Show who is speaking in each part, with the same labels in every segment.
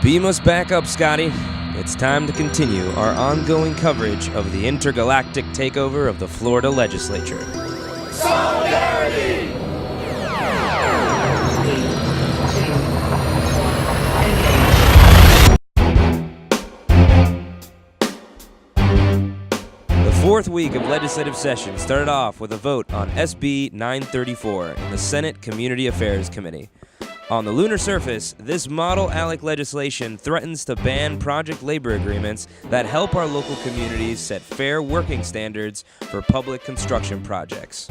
Speaker 1: Beam us back up, Scotty. It's time to continue our ongoing coverage of the intergalactic takeover of the Florida legislature.
Speaker 2: Solidarity!
Speaker 1: The fourth week of legislative session started off with a vote on SB 934 in the Senate Community Affairs Committee. On the lunar surface, this model ALEC legislation threatens to ban project labor agreements that help our local communities set fair working standards for public construction projects.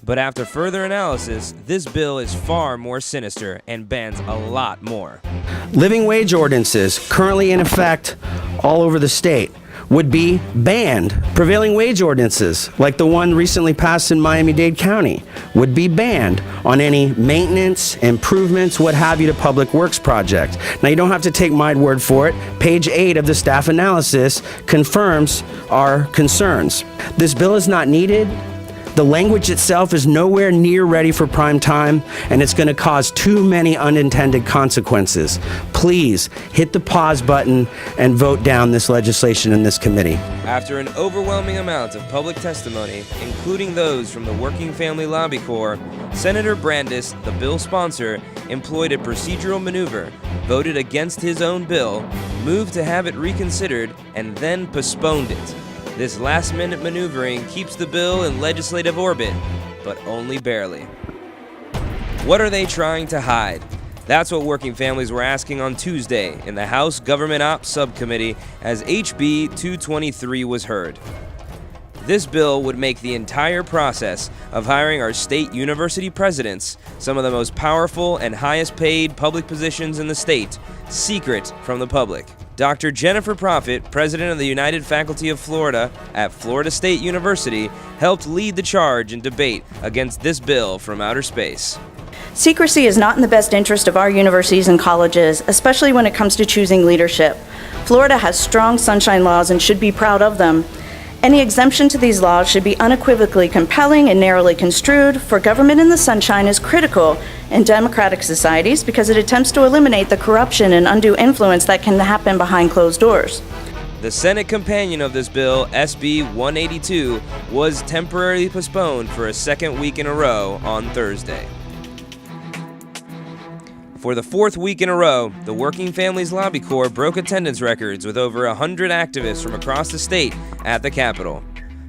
Speaker 1: But after further analysis, this bill is far more sinister and bans a lot more.
Speaker 3: Living wage ordinances currently in effect all over the state would be banned. Prevailing wage ordinances, like the one recently passed in Miami-Dade County, would be banned on any maintenance, improvements, what have you, to public works project. Now, you don't have to take my word for it. Page 8 of the staff analysis confirms our concerns. This bill is not needed. The language itself is nowhere near ready for prime time, and it's going to cause too many unintended consequences. Please hit the pause button and vote down this legislation in this committee.
Speaker 1: After an overwhelming amount of public testimony, including those from the Working Family Lobby Corps, Senator Brandis, the bill sponsor, employed a procedural maneuver, voted against his own bill, moved to have it reconsidered, and then postponed it. This last-minute maneuvering keeps the bill in legislative orbit, but only barely. What are they trying to hide? That's what working families were asking on Tuesday in the House Government Ops Subcommittee as HB 223 was heard. This bill would make the entire process of hiring our state university presidents, some of the most powerful and highest paid public positions in the state, secret from the public. Dr. Jennifer Proffitt, president of the United Faculty of Florida at Florida State University, helped lead the charge in debate against this bill from outer space.
Speaker 4: Secrecy is not in the best interest of our universities and colleges, especially when it comes to choosing leadership. Florida has strong sunshine laws and should be proud of them. Any exemption to these laws should be unequivocally compelling and narrowly construed, for government in the sunshine is critical in democratic societies because it attempts to eliminate the corruption and undue influence that can happen behind closed doors.
Speaker 1: The Senate companion of this bill, SB 182, was temporarily postponed for a second week in a row on Thursday. For the fourth week in a row, the Working Families Lobby Corps broke attendance records with over 100 activists from across the state at the Capitol.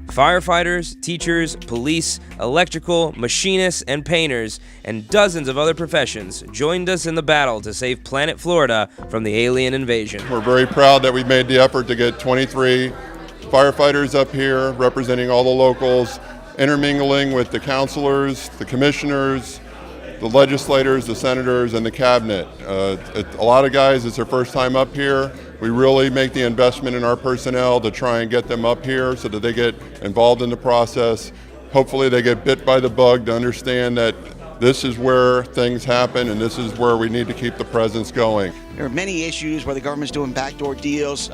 Speaker 1: Firefighters, teachers, police, electrical, machinists, and painters, and dozens of other professions joined us in the battle to save planet Florida from the alien invasion.
Speaker 5: We're very proud that we made the effort to get 23 firefighters up here representing all the locals, intermingling with the councilors, the commissioners, the legislators, the senators, and the cabinet. A lot of guys, it's their first time up here. We really make the investment in our personnel to try and get them up here so that they get involved in the process. Hopefully they get bit by the bug to understand that this is where things happen and this is where we need to keep the presence going.
Speaker 6: There are many issues where the government's doing backdoor deals,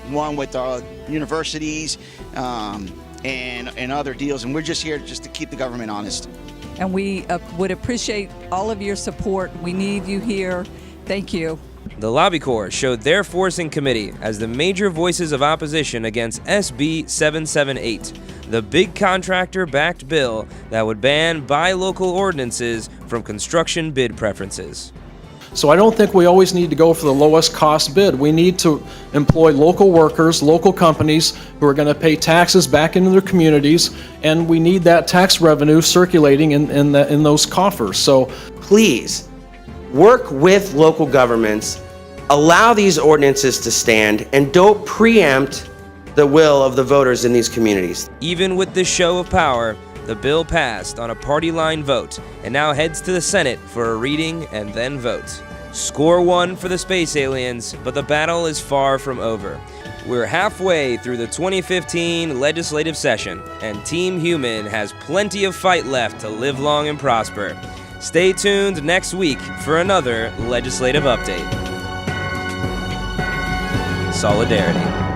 Speaker 6: one with our universities and other deals, and we're just here just to keep the government honest.
Speaker 7: And we would appreciate all of your support. We need you here. Thank you.
Speaker 1: The Lobby Corps showed their force in committee as the major voices of opposition against SB 778, the big contractor-backed bill that would ban buy local ordinances from construction bid preferences.
Speaker 8: So I don't think we always need to go for the lowest cost bid. We need to employ local workers, local companies who are going to pay taxes back into their communities, and we need that tax revenue circulating in those coffers. So
Speaker 3: Please work with local governments, allow these ordinances to stand, and don't preempt the will of the voters in these communities.
Speaker 1: Even with this show of power, the bill passed on a party line vote and now heads to the Senate for a reading and then vote. Score one for the space aliens, but the battle is far from over. We're halfway through the 2015 legislative session, and Team Human has plenty of fight left to live long and prosper. Stay tuned next week for another legislative update. Solidarity.